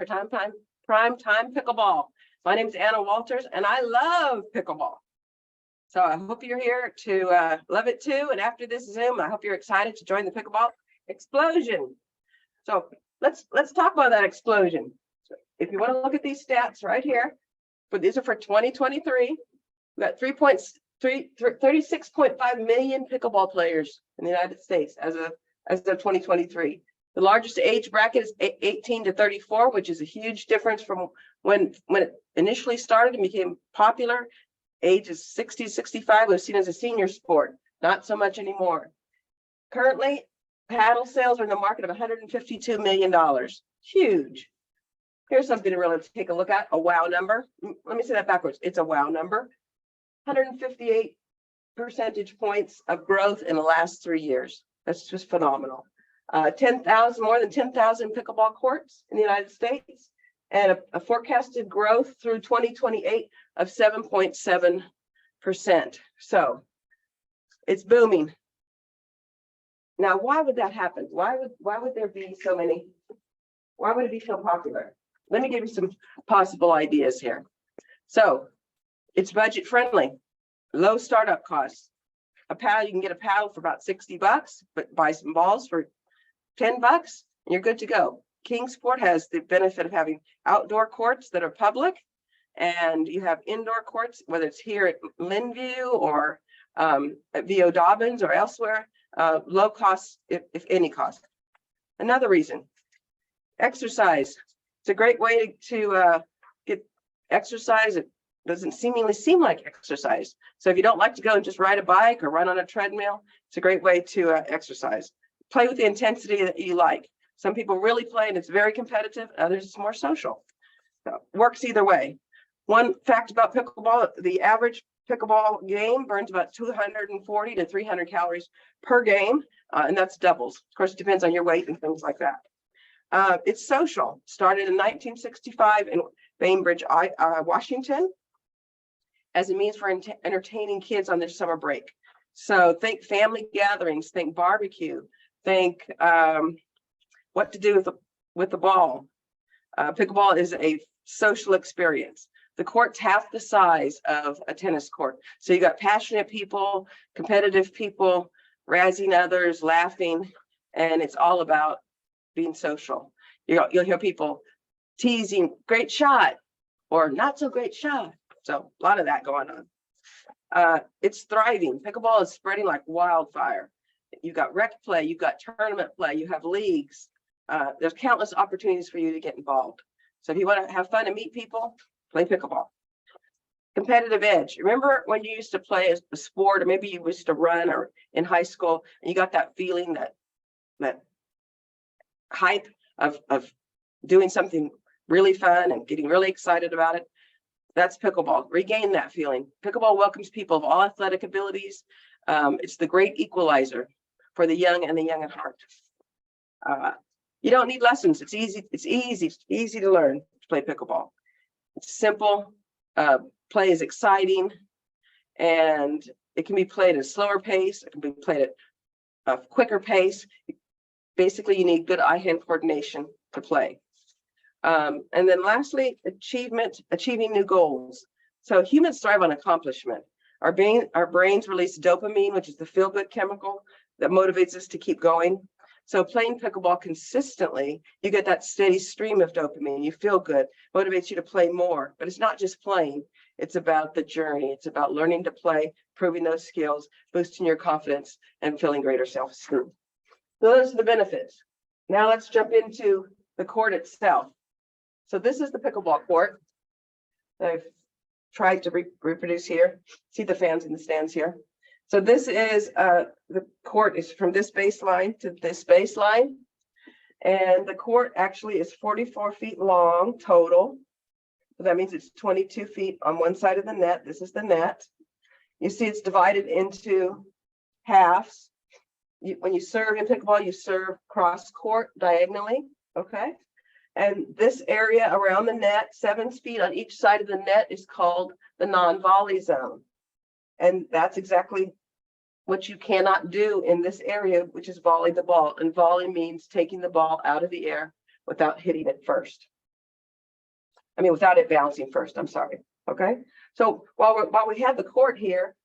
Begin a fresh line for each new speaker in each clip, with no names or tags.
for Prime Time Pickleball. My name is Anna Walters, and I love pickleball. So I hope you're here to love it too. And after this Zoom, I hope you're excited to join the pickleball explosion. So let's talk about that explosion. So if you want to look at these stats right here, but these are for 2023. We got 36.5 million pickleball players in the United States as of 2023. The largest age bracket is 18 to 34, which is a huge difference from when it initially started and became popular. Age is 60 to 65 was seen as a senior sport, not so much anymore. Currently, paddle sales are in the market of $152 million. Huge. Here's something to really take a look at, a wow number. Let me say that backwards. It's a wow number. 158 percentage points of growth in the last 3 years. That's just phenomenal. More than 10,000 pickleball courts in the United States, and a forecasted growth through 2028 of 7.7%. So it's booming. Now, why would that happen? Why would there be so many? Why would it be so popular? Let me give you some possible ideas here. So it's budget friendly, low startup costs. A paddle, you can get a paddle for about $60, but buy some balls for $10 and you're good to go. Kingsport has the benefit of having outdoor courts that are public, and you have indoor courts, whether it's here at Linview or at VO Dobbins or elsewhere, low cost, if any cost. Another reason, exercise. It's a great way to get exercise. It doesn't seemingly seem like exercise. So if you don't like to go and just ride a bike or run on a treadmill, it's a great way to exercise. Play with the intensity that you like. Some people really play and it's very competitive, others it's more social. So works either way. One fact about pickleball, the average pickleball game burns about 240 to 300 calories per game, and that's doubles. Of course, it depends on your weight and things like that. It's social. Started in 1965 in Bainbridge, Washington, as a means for entertaining kids on their summer break. So think family gatherings, think barbecue, think what to do with the ball. Pickleball is a social experience. The court's half the size of a tennis court. So you got passionate people, competitive people, razzing others, laughing, and it's all about being social. You'll hear people teasing, great shot, or not so great shot. So a lot of that going on. It's thriving. Pickleball is spreading like wildfire. You've got rec play, you've got tournament play, you have leagues. There's countless opportunities for you to get involved. So if you want to have fun and meet people, play pickleball. Competitive edge. Remember when you used to play a sport, or maybe you used to run or in high school, and you got that feeling, that hype of doing something really fun and getting really excited about it? That's pickleball. Regain that feeling. Pickleball welcomes people of all athletic abilities. It's the great equalizer for the young and the young at heart. You don't need lessons. It's easy to learn to play pickleball. It's simple. Play is exciting, and it can be played at a slower pace. It can be played at a quicker pace. Basically, you need good eye-hand coordination to play. And then lastly, achieving new goals. So humans thrive on accomplishment. Our brains release dopamine, which is the feel-good chemical that motivates us to keep going. So playing pickleball consistently, you get that steady stream of dopamine. You feel good, motivates you to play more. But it's not just playing. It's about the journey. It's about learning to play, proving those skills, boosting your confidence, and feeling greater self-esteem. So those are the benefits. Now let's jump into the court itself. So this is the pickleball court that I've tried to reproduce here. See the fans in the stands here. So this is the court is from this baseline to this baseline. And the court actually is 44 feet long total. So that means it's 22 feet on one side of the net. This is the net. You see it's divided into halves. When you serve in pickleball, you serve cross court diagonally, okay? And this area around the net, 7 feet on each side of the net, is called the non-volley zone. And that's exactly what you cannot do in this area, which is volley the ball. And volley means taking the ball out of the air without hitting it first. I mean, without it bouncing first, I'm sorry, okay? So while we have the court here,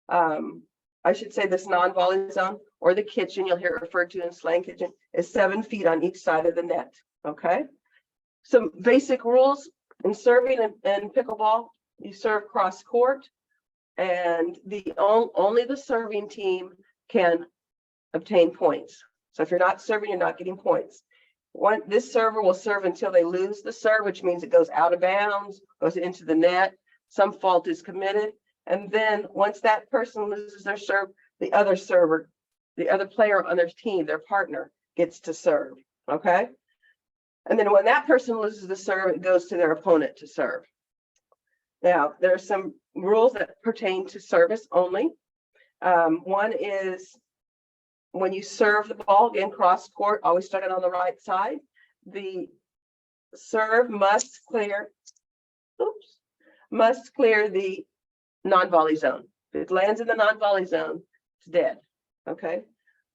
I should say this non-volley zone or the kitchen, you'll hear it referred to in slang kitchen, is 7 feet on each side of the net, okay? Some basic rules in serving and pickleball, you serve cross court, and only the serving team can obtain points. So if you're not serving, you're not getting points. This server will serve until they lose the serve, which means it goes out of bounds, goes into the net, some fault is committed. And then once that person loses their serve, the other server, the other player on their team, their partner, gets to serve, okay? And then when that person loses the serve, it goes to their opponent to serve. Now, there are some rules that pertain to service only. One is when you serve the ball, again, cross court, always starting on the right side, the serve must clear the non-volley zone. If it lands in the non-volley zone, it's dead, okay?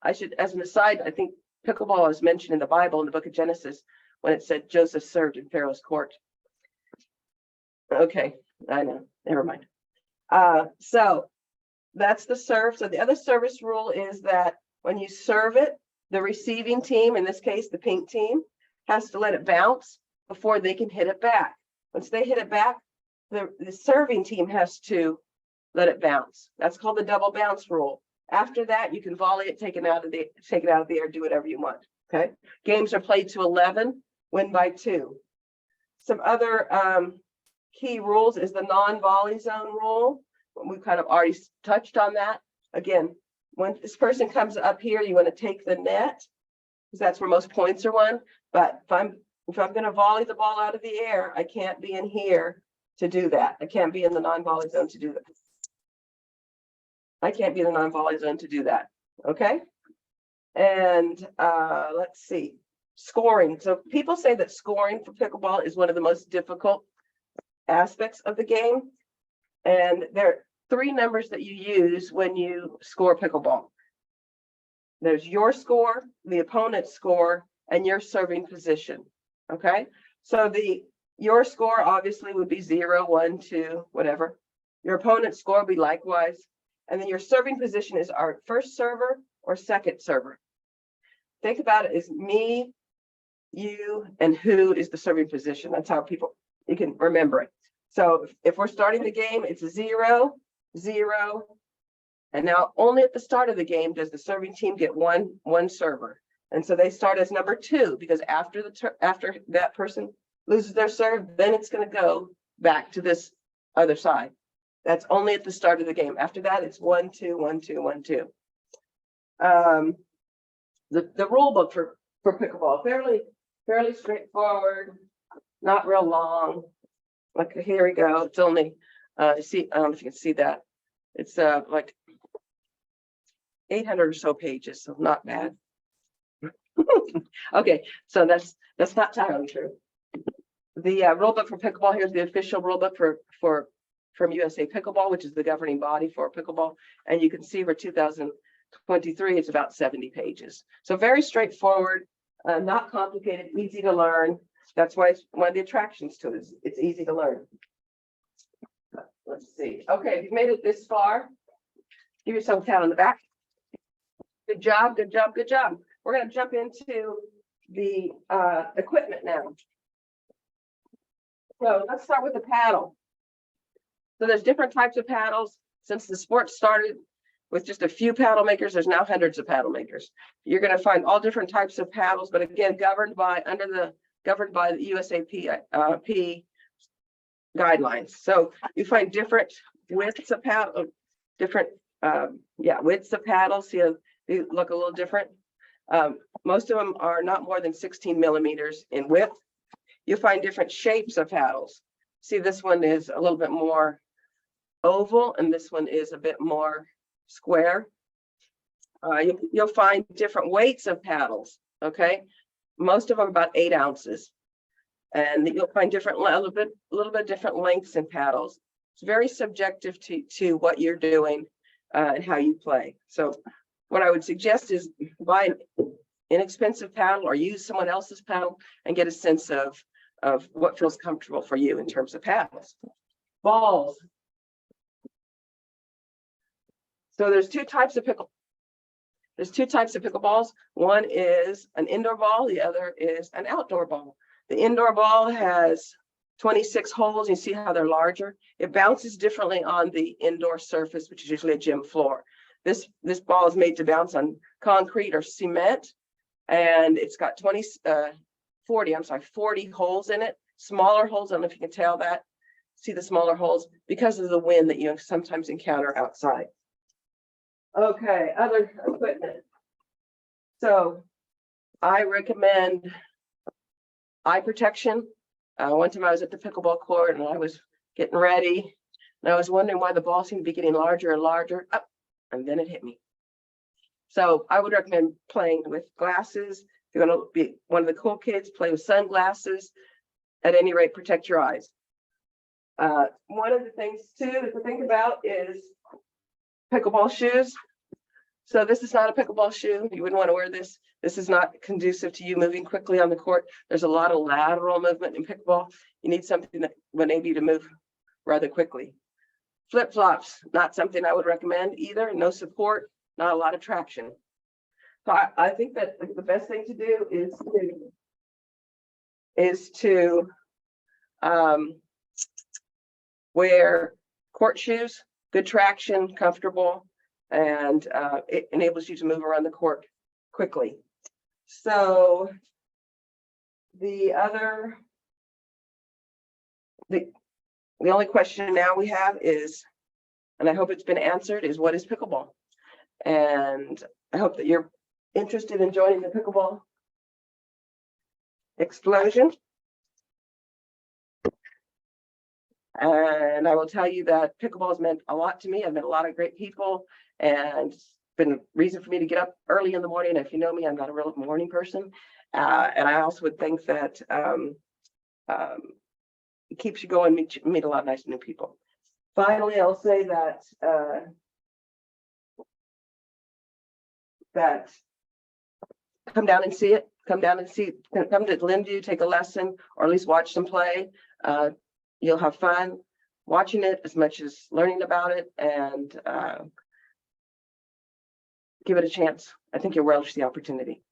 I should, as an aside, I think pickleball is mentioned in the Bible in the book of Genesis when it said Joseph served in Pharaoh's court. Okay, I know, never mind. So that's the serve. So the other service rule is that when you serve it, the receiving team, in this case, the pink team, has to let it bounce before they can hit it back. Once they hit it back, the serving team has to let it bounce. That's called the double bounce rule. After that, you can volley it, take it out of the air, do whatever you want. Okay. Games are played to 11, win by 2. Some other key rules is the non-volley zone rule. We've kind of already touched on that. Again, when this person comes up here, you want to take the net because that's where most points are won. But if I'm going to volley the ball out of the air, I can't be in here to do that. I can't be in the non-volley zone to do that. I can't be in the non-volley zone to do that. Okay. And let's see, scoring. So people say that scoring for pickleball is one of the most difficult aspects of the game. And there are 3 numbers that you use when you score pickleball. There's your score, the opponent's score, and your serving position. Okay. So your score obviously would be 0, 1, 2, whatever. Your opponent's score would be likewise. And then your serving position is our first server or second server. Think about it as me, you, and who is the serving position. That's how you can remember it. So if we're starting the game, it's 0, 0. And now only at the start of the game does the serving team get one server. And so they start as number 2, because after that person loses their serve, then it's going to go back to this other side. That's only at the start of the game. After that, it's 1, 2, 1, 2, 1, 2. The rule book for pickleball, fairly straightforward, not real long. Like here we go. It's only see, I don't know if you can see that. It's like 800 or so pages, so not bad. Okay, so that's not entirely true. The rule book for pickleball, here's the official rule book from USA Pickleball, which is the governing body for pickleball. And you can see for 2023, it's about 70 pages. So very straightforward, not complicated, easy to learn. That's why it's one of the attractions to it. It's easy to learn. Let's see. Okay, if you've made it this far, give yourself a pat on the back. Good job, good job, good job. We're going to jump into the equipment now. So let's start with the paddle. So there's different types of paddles. Since the sport started with just a few paddle makers, there's now hundreds of paddle makers. You're going to find all different types of paddles, but again, governed by the USAP guidelines. So you find different widths of paddle, widths of paddles. See, they look a little different. Most of them are not more than 16 millimeters in width. You'll find different shapes of paddles. See, this one is a little bit more oval, and this one is a bit more square. You'll find different weights of paddles. Okay, most of them about 8 ounces, and you'll find a little bit different lengths in paddles. It's very subjective to what you're doing and how you play. So what I would suggest is buy an inexpensive paddle or use someone else's paddle and get a sense of of what feels comfortable for you in terms of paddles. Balls. So there's two types of pickleballs. One is an indoor ball, the other is an outdoor ball. The indoor ball has 26 holes. You see how they're larger. It bounces differently on the indoor surface, which is usually a gym floor. This ball is made to bounce on concrete or cement, and it's got 40 holes in it, smaller holes. I don't know if you can tell that. See the smaller holes because of the wind that you sometimes encounter outside. Okay, other equipment. So I recommend eye protection. One time I was at the pickleball court and I was getting ready and I was wondering why the ball seemed to be getting larger and larger, and then it hit me. So I would recommend playing with glasses. If you're going to be one of the cool kids, play with sunglasses. At any rate, protect your eyes. One of the things too to think about is pickleball shoes. So this is not a pickleball shoe. You wouldn't want to wear this. This is not conducive to you moving quickly on the court. There's a lot of lateral movement in pickleball. You need something that will enable you to move rather quickly. Flip-flops, not something I would recommend either. No support, not a lot of traction. So I think that the best thing to do is to wear court shoes, good traction, comfortable, and it enables you to move around the court quickly. So the only question now we have is, and I hope it's been answered, is what is pickleball? And I hope that you're interested in joining the pickleball explosion. And I will tell you that pickleball has meant a lot to me. I've met a lot of great people, and it's been a reason for me to get up early in the morning. If you know me, I'm not a real morning person. And I also would think that it keeps you going, meet a lot of nice new people. Finally, I'll say that come down and see it. Come to Linview, take a lesson, or at least watch them play. You'll have fun watching it as much as learning about it, and give it a chance. I think you'll relish the opportunity.